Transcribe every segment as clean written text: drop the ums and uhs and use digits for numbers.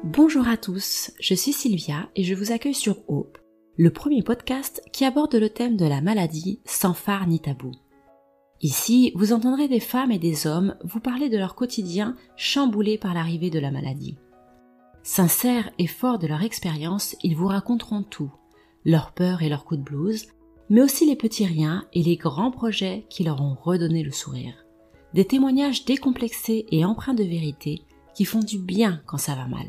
Bonjour à tous, je suis Sylvia et je vous accueille sur Hope, le premier podcast qui aborde le thème de la maladie sans phare ni tabou. Ici, vous entendrez des femmes et des hommes vous parler de leur quotidien chamboulé par l'arrivée de la maladie. Sincères et forts de leur expérience, ils vous raconteront tout, leurs peurs et leurs coups de blues, mais aussi les petits riens et les grands projets qui leur ont redonné le sourire. Des témoignages décomplexés et empreints de vérité qui font du bien quand ça va mal.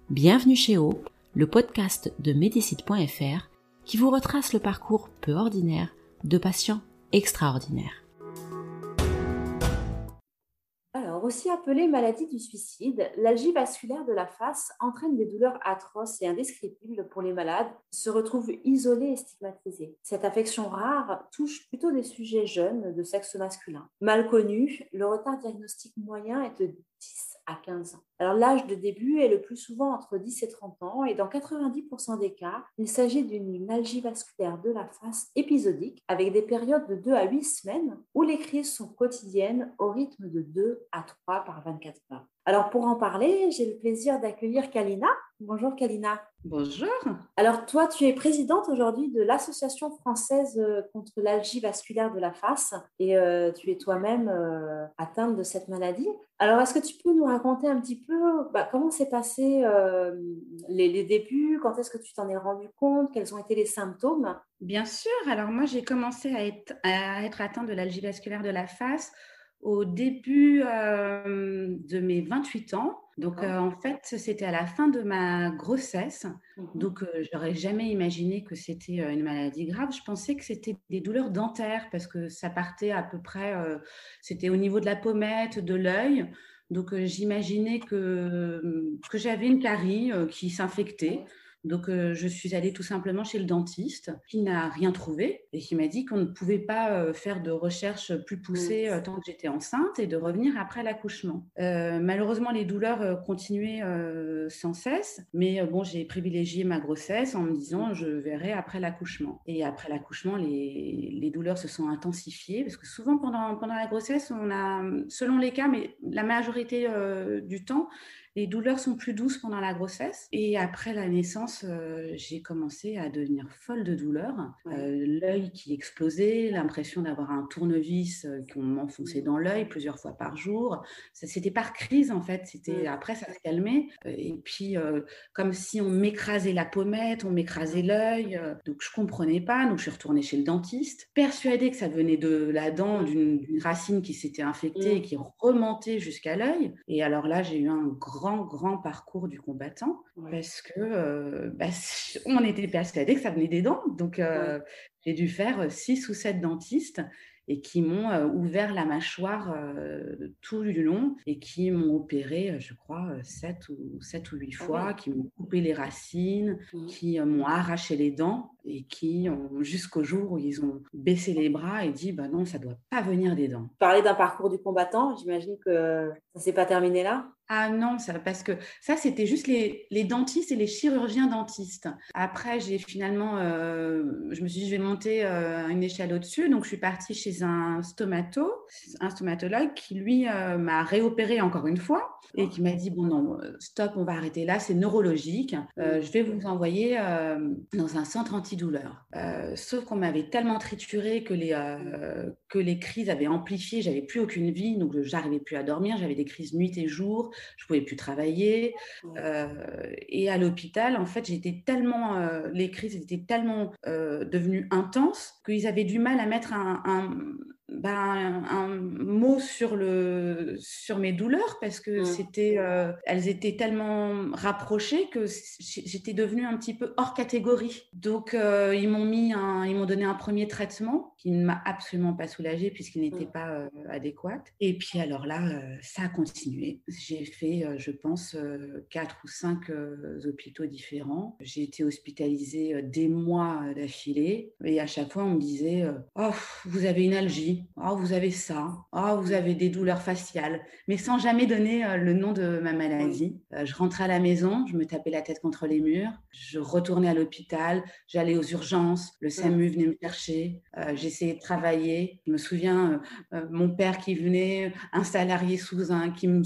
Bienvenue chez Hope, le podcast de Medicite.fr qui vous retrace le parcours peu ordinaire de patients extraordinaires. Alors, aussi appelée maladie du suicide, l'algie vasculaire de la face entraîne des douleurs atroces et indescriptibles pour les malades qui se retrouvent isolés et stigmatisés. Cette affection rare touche plutôt des sujets jeunes de sexe masculin. Mal connu, le retard diagnostique moyen est de 10 à 15 ans. Alors, l'âge de début est le plus souvent entre 10 et 30 ans et dans 90% des cas, il s'agit d'une algie vasculaire de la face épisodique avec des périodes de 2 à 8 semaines où les crises sont quotidiennes au rythme de 2 à 3 par 24 heures. Alors, pour en parler, j'ai le plaisir d'accueillir Kalina. Bonjour Kalina. Bonjour. Alors, toi, tu es présidente aujourd'hui de l'Association française contre l'algie vasculaire de la face et tu es toi-même atteinte de cette maladie. Alors, est-ce que tu peux nous raconter un petit peu comment s'est passé les débuts, quand est-ce que tu t'en es rendu compte, quels ont été les symptômes? Bien sûr. Alors, moi, j'ai commencé à être atteinte de l'algie vasculaire de la face au début de mes 28 ans. Donc, en fait, c'était à la fin de ma grossesse. Donc, je n'aurais jamais imaginé que c'était une maladie grave. Je pensais que c'était des douleurs dentaires parce que ça partait à peu près, c'était au niveau de la pommette, de l'œil. Donc, j'imaginais que j'avais une carie qui s'infectait. Donc, je suis allée tout simplement chez le dentiste qui n'a rien trouvé et qui m'a dit qu'on ne pouvait pas faire de recherche plus poussée tant que j'étais enceinte et de revenir après l'accouchement. Malheureusement, les douleurs continuaient sans cesse, mais bon, j'ai privilégié ma grossesse en me disant je verrai après l'accouchement. Et après l'accouchement, les douleurs se sont intensifiées parce que souvent pendant la grossesse, on a, selon les cas, mais la majorité du temps, les douleurs sont plus douces pendant la grossesse. Et après la naissance, j'ai commencé à devenir folle de douleur. L'œil qui explosait, l'impression d'avoir un tournevis qu'on m'enfonçait dans l'œil plusieurs fois par jour. C'était par crise, en fait. Après, ça se calmait. Et puis, comme si on m'écrasait la pommette, on m'écrasait l'œil. Donc, je ne comprenais pas. Donc, je suis retournée chez le dentiste, persuadée que ça venait de la dent, d'une racine qui s'était infectée et qui remontait jusqu'à l'œil. Et alors là, j'ai eu un grand parcours du combattant parce que on était persuadé que ça venait des dents. Donc, j'ai dû faire 6 ou 7 dentistes et qui m'ont ouvert la mâchoire tout du long et qui m'ont opéré, je crois, 7 ou 8 fois, qui m'ont coupé les racines, qui m'ont arraché les dents et qui ont, jusqu'au jour où ils ont baissé les bras et dit non, ça ne doit pas venir des dents. Parler d'un parcours du combattant, j'imagine que ça ne s'est pas terminé là? Ah non, parce que ça, c'était juste les dentistes et les chirurgiens dentistes. Après, j'ai finalement, je me suis dit, je vais monter une échelle au-dessus. Donc, je suis partie chez un stomatologue qui, lui, m'a réopéré encore une fois et qui m'a dit, bon, non, stop, on va arrêter là, c'est neurologique. Je vais vous envoyer dans un centre antidouleur. Sauf qu'on m'avait tellement trituré que les crises avaient amplifié. J'avais plus aucune vie, donc j'arrivais plus à dormir. J'avais des crises nuit et jour. Je pouvais plus travailler. Et à l'hôpital, en fait, les crises étaient tellement devenues intenses qu'ils avaient du mal à mettre un mot sur mes douleurs parce que elles étaient tellement rapprochées que j'étais devenue un petit peu hors catégorie. Donc, ils m'ont donné un premier traitement qui ne m'a absolument pas soulagée puisqu'il n'était pas adéquat. Et puis, alors là, ça a continué. J'ai fait, je pense, 4 ou 5 hôpitaux différents. J'ai été hospitalisée des mois d'affilée et à chaque fois, on me disait « Oh, vous avez une algie ». allergie. Oh, vous avez ça. Oh, vous avez des douleurs faciales. Mais sans jamais donner le nom de ma maladie. Je rentrais à la maison, je me tapais la tête contre les murs. Je retournais à l'hôpital, j'allais aux urgences. Le SAMU venait me chercher. J'essayais de travailler. Je me souviens, mon père qui venait, un salarié qui me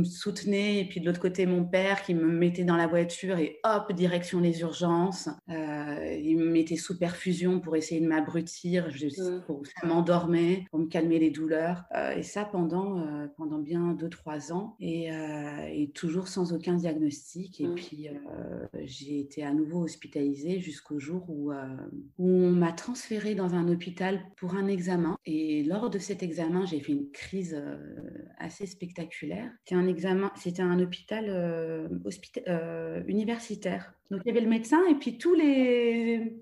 soutenait. Et puis de l'autre côté, mon père qui me mettait dans la voiture et hop, direction les urgences. Il me mettait sous perfusion pour essayer de m'abrutir. Ça m'endormait, pour me calmer les douleurs. Et ça pendant bien 2-3 ans. Et toujours sans aucun diagnostic. Et puis, j'ai été à nouveau hospitalisée jusqu'au jour où on m'a transférée dans un hôpital pour un examen. Et lors de cet examen, j'ai fait une crise assez spectaculaire. C'était un hôpital universitaire. Donc, il y avait le médecin et puis tous les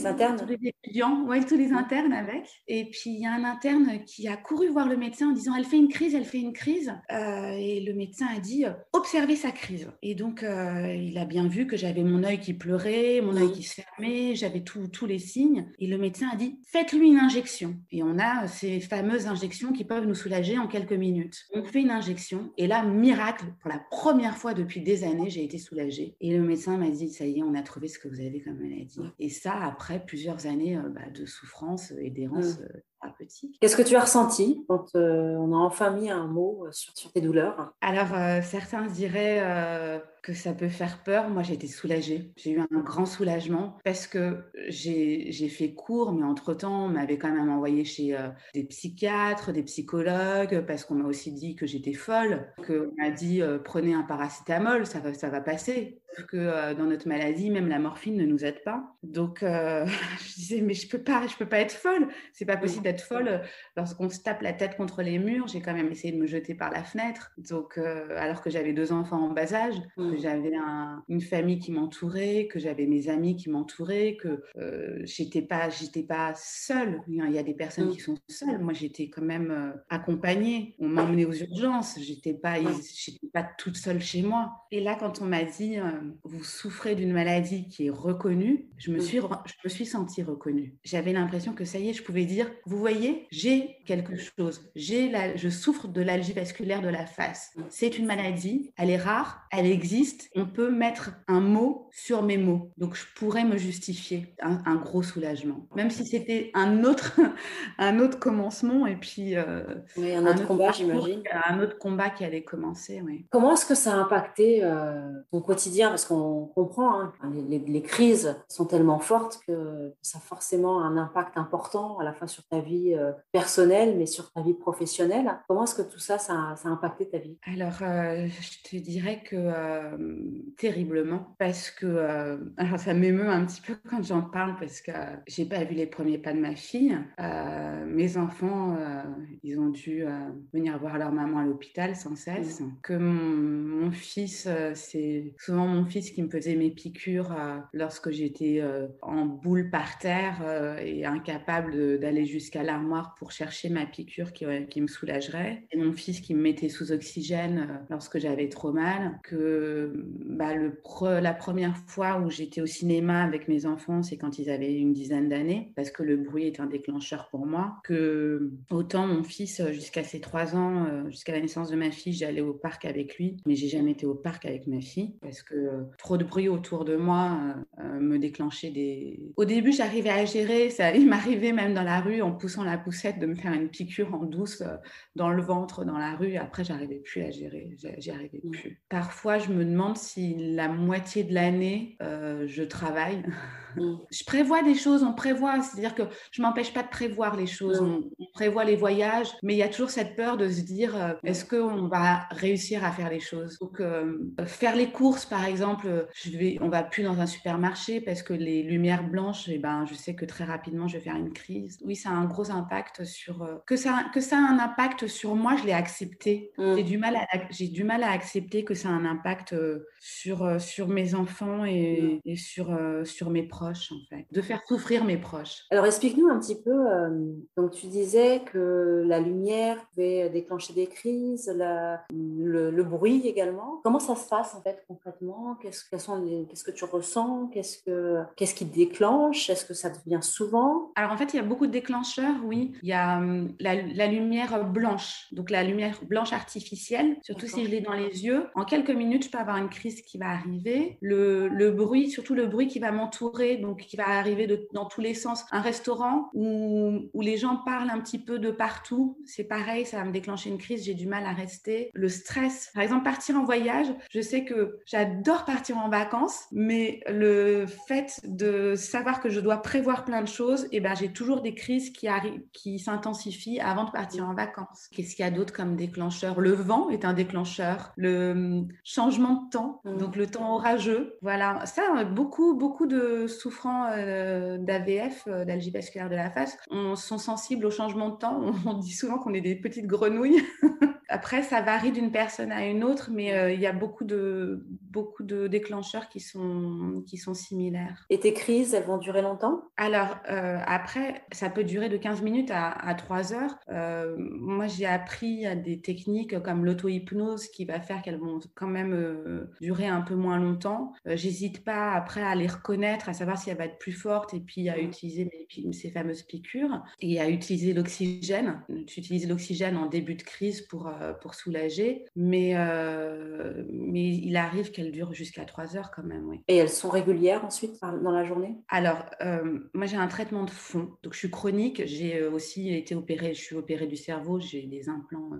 internes. Tous les étudiants, tous les internes avec. Et puis, il y a un interne qui a couru voir le médecin en disant « Elle fait une crise, elle fait une crise ». Et le médecin a dit « Observez sa crise ». Et donc, il a bien vu que j'avais mon œil qui pleurait, mon œil qui se fermait, j'avais tous les signes. Et le médecin a dit « Faites-lui une injection ». Et on a ces fameuses injections qui peuvent nous soulager en quelques minutes. On fait une injection et là, miracle, pour la première fois depuis des années, j'ai été soulagée. Et le médecin m'a dit « Ça y est, on a trouvé ce que vous avez comme maladie ». Et ça, après plusieurs années de souffrance et d'errance thérapeutique. Qu'est-ce que tu as ressenti quand on a enfin mis un mot sur tes douleurs? Alors, certains diraient que ça peut faire peur. Moi, j'ai été soulagée. J'ai eu un grand soulagement parce que j'ai fait court, mais entre-temps, on m'avait quand même envoyée chez des psychiatres, des psychologues, parce qu'on m'a aussi dit que j'étais folle, qu'on m'a dit prenez un paracétamol, ça va passer. Sauf que dans notre maladie, même la morphine ne nous aide pas. Donc, je disais, mais je peux pas être folle. C'est pas possible d'être folle lorsqu'on se tape la tête contre les murs. J'ai quand même essayé de me jeter par la fenêtre. Donc, alors que j'avais 2 enfants en bas âge, que j'avais une famille qui m'entourait, que j'avais mes amis qui m'entouraient, que j'étais pas seule. Il y a des personnes qui sont seules. Moi, j'étais quand même accompagnée. On m'emmenait aux urgences. J'étais pas toute seule chez moi. Et là, quand on m'a dit vous souffrez d'une maladie qui est reconnue, je me suis sentie reconnue. J'avais l'impression que ça y est, je pouvais dire vous voyez, j'ai quelque chose. Je souffre de l'algie vasculaire de la face. C'est une maladie, elle est rare, elle existe. On peut mettre un mot sur mes mots. Donc, je pourrais me justifier. Un gros soulagement. Même si c'était un autre commencement et puis un autre combat, j'imagine. Un autre combat qui allait commencer, oui. Comment est-ce que ça a impacté ton quotidien? Parce qu'on comprend, les crises sont tellement fortes que ça a forcément un impact important à la fois sur ta vie personnelle, mais sur ta vie professionnelle. Comment est-ce que tout ça a impacté ta vie? Alors, je te dirais que terriblement, parce que alors ça m'émeut un petit peu quand j'en parle, parce que j'ai pas vu les premiers pas de ma fille. Mes enfants, ils ont dû venir voir leur maman à l'hôpital sans cesse. Que mon fils, c'est souvent mon fils qui me faisait mes piqûres lorsque j'étais en boule par terre et incapable d'aller jusqu'à l'armoire pour chercher ma piqûre qui me soulagerait. Et mon fils qui me mettait sous oxygène lorsque j'avais trop mal. Que la première fois où j'étais au cinéma avec mes enfants, c'est quand ils avaient une dizaine d'années, parce que le bruit est un déclencheur pour moi. Que autant mon fils, jusqu'à ses 3 ans, jusqu'à la naissance de ma fille, j'allais au parc avec lui, mais j'ai jamais été au parc avec ma fille, parce que trop de bruit autour de moi me déclenchait des... Au début, j'arrivais à gérer, il m'arrivait même dans la rue, en poussant la poussette, de me faire une piqûre en douce dans le ventre, dans la rue. Après, j'arrivais plus à gérer, j'y arrivais plus. Parfois, je me demande si la moitié de l'année, je travaille. Je prévois des choses, on prévoit, c'est-à-dire que je ne m'empêche pas de prévoir les choses, on prévoit les voyages, mais il y a toujours cette peur de se dire est-ce qu'on va réussir à faire les choses? Donc, faire les courses, par exemple, on ne va plus dans un supermarché parce que les lumières blanches, je sais que très rapidement, je vais faire une crise. Oui, ça a un gros impact que ça a un impact sur moi, je l'ai accepté. J'ai du mal à accepter que ça a un impact sur mes enfants et sur mes proches, en fait. De faire souffrir mes proches. Alors, explique-nous un petit peu, donc tu disais que la lumière pouvait déclencher des crises, le bruit également. Comment ça se passe en fait concrètement? Qu'est-ce que tu ressens? Qu'est-ce qui déclenche? Est-ce que ça devient souvent? Alors en fait, il y a beaucoup de déclencheurs, oui. Il y a la lumière blanche, donc la lumière blanche artificielle, surtout si je l'ai dans les yeux. En quelques minutes, je peux avoir une crise qui va arriver. Le bruit, surtout le bruit qui va m'entourer, donc qui va arriver dans tous les sens. Un restaurant où les gens parlent un petit peu de partout, c'est pareil, ça va me déclencher une crise, j'ai du mal à rester. Le stress, par exemple, partir en voyage, je sais que j'adore partir en vacances, mais le fait de savoir que je dois prévoir plein de choses, et ben, j'ai toujours des crises qui s'intensifient avant de partir en vacances. Qu'est-ce qu'il y a d'autre comme déclencheur? Le vent est un déclencheur. Le changement de temps, donc le temps orageux. Voilà, ça, beaucoup de souffrants d'AVF, d'algie vasculaire de la face, sont sensibles au changement de temps. On dit souvent qu'on est des petites grenouilles. Après, ça varie d'une personne à une autre, mais il y a beaucoup de déclencheurs qui sont similaires. Et tes crises, elles vont durer longtemps? Alors, après, ça peut durer de 15 minutes à 3 heures. Moi, j'ai appris à des techniques comme l'auto-hypnose qui va faire qu'elles vont quand même durer un peu moins longtemps. J'hésite pas après à les reconnaître, à savoir si elle va être plus forte et puis à utiliser ces fameuses piqûres et à utiliser l'oxygène. J'utilise l'oxygène en début de crise pour soulager, mais il arrive qu'elle dure jusqu'à 3 heures quand même, oui. Et elles sont régulières ensuite dans la journée? Alors, moi j'ai un traitement de fond, donc je suis chronique, j'ai aussi été opérée, je suis opérée du cerveau, j'ai des implants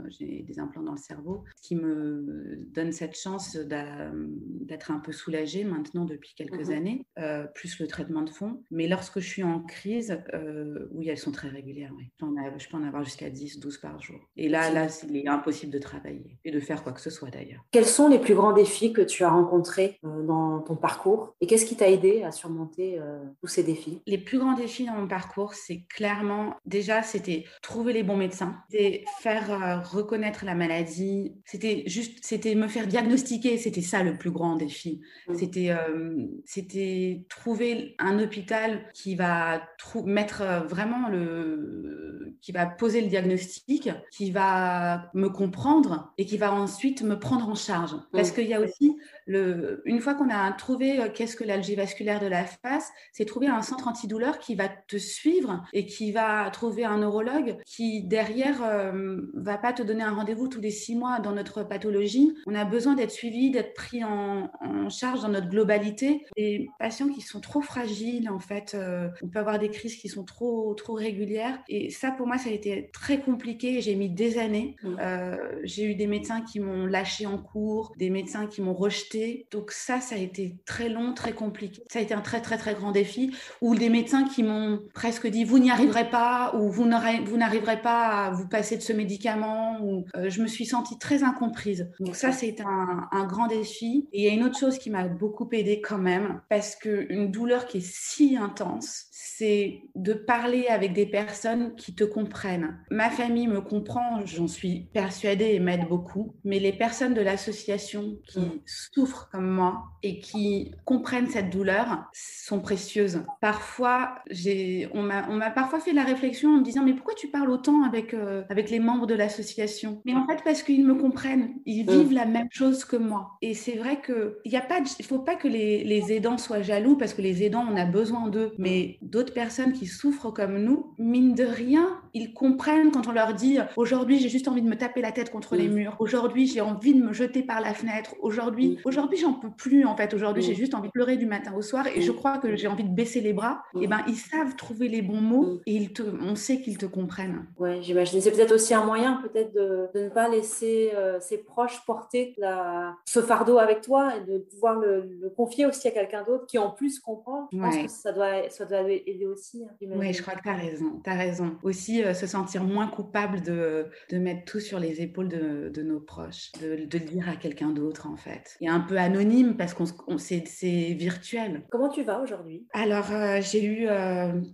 dans le cerveau, ce qui me donne cette chance d'être un peu soulagée maintenant depuis quelques années, plus le traitement de fond. Mais lorsque je suis en crise, oui, elles sont très régulières, oui. Je peux en avoir jusqu'à 10, 12 par jour. Et là, il est impossible de travailler et de faire quoi que ce soit d'ailleurs. Quels sont les plus grands défis que tu as rencontrés dans ton parcours et qu'est-ce qui t'a aidé à surmonter tous ces défis? Les plus grands défis dans mon parcours, c'est clairement, déjà, c'était trouver les bons médecins, c'était faire reconnaître la maladie, c'était me faire diagnostiquer, c'était ça le plus grand défi. C'était trouver un hôpital qui va qui va poser le diagnostic, qui va me comprendre et qui va ensuite me prendre en charge. Parce qu'il y a aussi, une fois qu'on a trouvé qu'est-ce que l'algie vasculaire de la face, c'est trouver un centre antidouleur qui va te suivre et qui va trouver un neurologue qui, derrière, va pas te donner un rendez-vous tous les 6 mois dans notre pathologie. On a besoin d'être suivi, d'être pris en charge dans notre globalité. Les patients qui sont trop fragiles, en fait, on peut avoir des crises qui sont trop régulières. Et ça, pour moi, ça a été très compliqué. J'ai mis des années. J'ai eu des médecins qui m'ont lâché en cours, des médecins qui m'ont rejeté. Donc ça a été très long, très compliqué. Ça a été un très, très, très grand défi. Ou des médecins qui m'ont presque dit « vous n'y arriverez pas » ou « vous n'arriverez pas à vous passer de ce médicament » ou je me suis sentie très incomprise. Donc ça, c'est un grand défi. Et il y a une autre chose qui m'a beaucoup aidée quand même, parce qu'une douleur qui est si intense, c'est de parler avec des personnes qui te comprennent. Ma famille me comprend, j'en suis persuadée et m'aide beaucoup, mais les personnes de l'association qui souffrent comme moi et qui comprennent cette douleur sont précieuses. Parfois, on m'a parfois fait la réflexion en me disant « mais pourquoi tu parles autant avec les membres de l'association ?» Mais en fait, parce qu'ils me comprennent, ils vivent la même chose que moi. Et c'est vrai qu'il ne faut pas que les aidants soient jaloux, parce que les aidants, on a besoin d'eux, mais d'autres personnes qui souffrent comme nous, mine de rien, ils comprennent quand on leur dit « aujourd'hui, j'ai juste envie de me taper la tête contre les murs. Aujourd'hui, j'ai envie de me jeter par la fenêtre. Aujourd'hui, j'en peux plus, en fait. Aujourd'hui, j'ai juste envie de pleurer du matin au soir et je crois que j'ai envie de baisser les bras. » Et ben, ils savent trouver les bons mots et on sait qu'ils te comprennent. Oui, j'imagine. C'est peut-être aussi un moyen peut-être de ne pas laisser ses proches porter ce fardeau avec toi et de pouvoir le confier aussi à quelqu'un d'autre qui en plus comprend. Je pense que ça doit aider aussi. Oui, je crois que tu as raison. Tu as raison. Aussi, se sentir moins coupable de mettre tout sur les épaules de nos proches, de le dire à quelqu'un d'autre, en fait. Et un peu anonyme parce c'est virtuel. Comment tu vas aujourd'hui? Alors, j'ai eu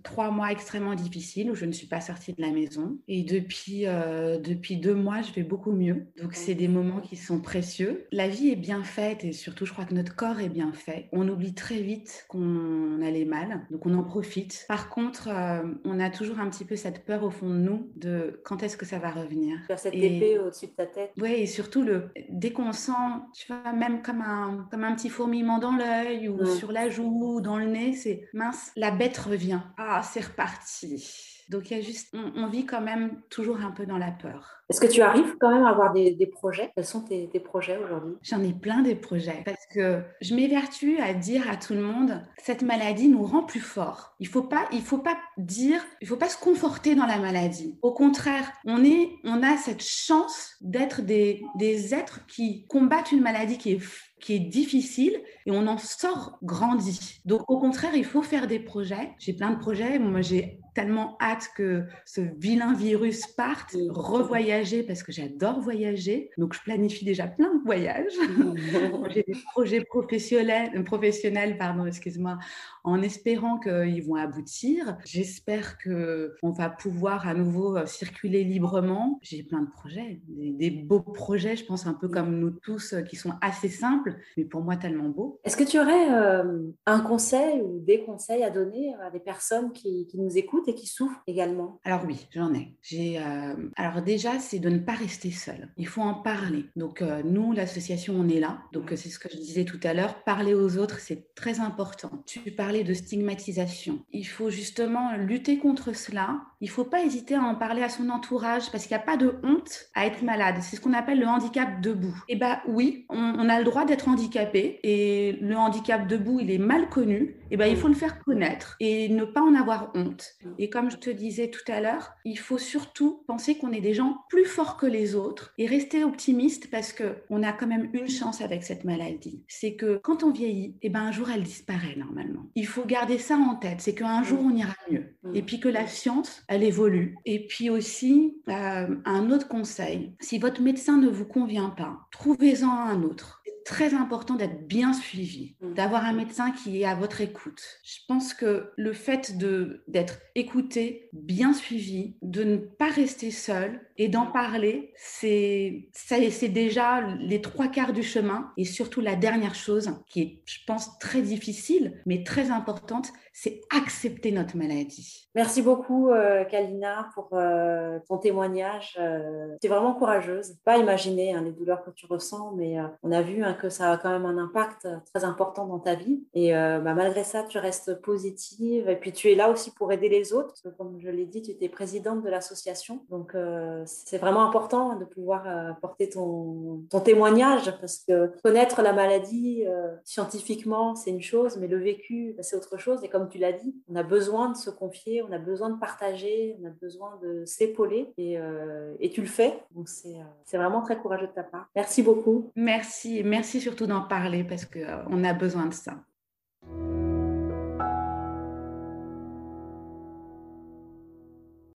3 mois extrêmement difficiles où je ne suis pas sortie de la maison. Et depuis 2 mois, je vais beaucoup mieux. Donc, c'est des moments qui sont précieux. La vie est bien faite et surtout, je crois que notre corps est bien fait. On oublie très vite qu'on allait mal, donc on en profite. Par contre, on a toujours un petit peu cette peur au fond de nous de quand est-ce que ça va revenir. Tu as cette épée au-dessus de ta tête. Oui, et surtout, dès qu'on sent, tu vois, même comme un petit fourmillement dans l'œil ou sur la joue ou dans le nez, c'est mince, la bête revient. Ah, c'est reparti. Donc, il y a juste, on vit quand même toujours un peu dans la peur. Est-ce que tu arrives quand même à avoir des projets? Quels sont tes projets aujourd'hui? J'en ai plein des projets parce que je m'évertue à dire à tout le monde, cette maladie nous rend plus forts. Il faut pas se conforter dans la maladie. Au contraire, on a cette chance d'être des êtres qui combattent une maladie qui est difficile et on en sort grandi. Donc, au contraire, il faut faire des projets. J'ai plein de projets. Moi, j'ai tellement hâte que ce vilain virus parte, revoyager parce que j'adore voyager. Donc, je planifie déjà plein de voyages. J'ai des projets professionnels, en espérant qu'ils vont aboutir. J'espère qu'on va pouvoir à nouveau circuler librement. J'ai plein de projets, des beaux projets, je pense un peu comme nous tous, qui sont assez simples, mais pour moi tellement beaux. Est-ce que tu aurais un conseil ou des conseils à donner à des personnes qui nous écoutent et qui souffrent également? Alors oui, j'en ai. Alors déjà, c'est de ne pas rester seul. Il faut en parler. Donc nous, l'association, on est là. Donc c'est ce que je disais tout à l'heure. Parler aux autres, c'est très important. Tu parlais de stigmatisation. Il faut justement lutter contre cela. Il ne faut pas hésiter à en parler à son entourage parce qu'il n'y a pas de honte à être malade. C'est ce qu'on appelle le handicap debout. Eh bien oui, on a le droit d'être handicapé et le handicap debout, il est mal connu. Eh bien il faut le faire connaître et ne pas en avoir honte. Et comme je te disais tout à l'heure, il faut surtout penser qu'on est des gens plus forts que les autres et rester optimiste parce qu'on a quand même une chance avec cette maladie. C'est que quand on vieillit, eh ben un jour elle disparaît normalement. Il faut garder ça en tête, c'est qu'un jour on ira mieux. Et puis que la science, elle évolue. Et puis aussi, un autre conseil, si votre médecin ne vous convient pas, trouvez-en un autre. C'est très important d'être bien suivi, d'avoir un médecin qui est à votre écoute. Je pense que le fait d'être écouté, bien suivi, de ne pas rester seul et d'en parler, c'est déjà les 3/4 du chemin. Et surtout la dernière chose qui est, je pense, très difficile, mais très importante, c'est accepter notre maladie. Merci beaucoup, Kalina, pour ton témoignage. Tu es vraiment courageuse. Pas imaginer les douleurs que tu ressens, mais on a vu que ça a quand même un impact très important dans ta vie. Et malgré ça, tu restes positive. Et puis, tu es là aussi pour aider les autres. Parce que, comme je l'ai dit, tu étais présidente de l'association. Donc, c'est vraiment important de pouvoir porter ton témoignage parce que connaître la maladie scientifiquement, c'est une chose, mais le vécu, c'est autre chose. Et comme tu l'as dit, on a besoin de se confier, on a besoin de partager, on a besoin de s'épauler et tu le fais. Donc, c'est vraiment très courageux de ta part. Merci beaucoup. Merci surtout d'en parler parce qu'on a besoin de ça.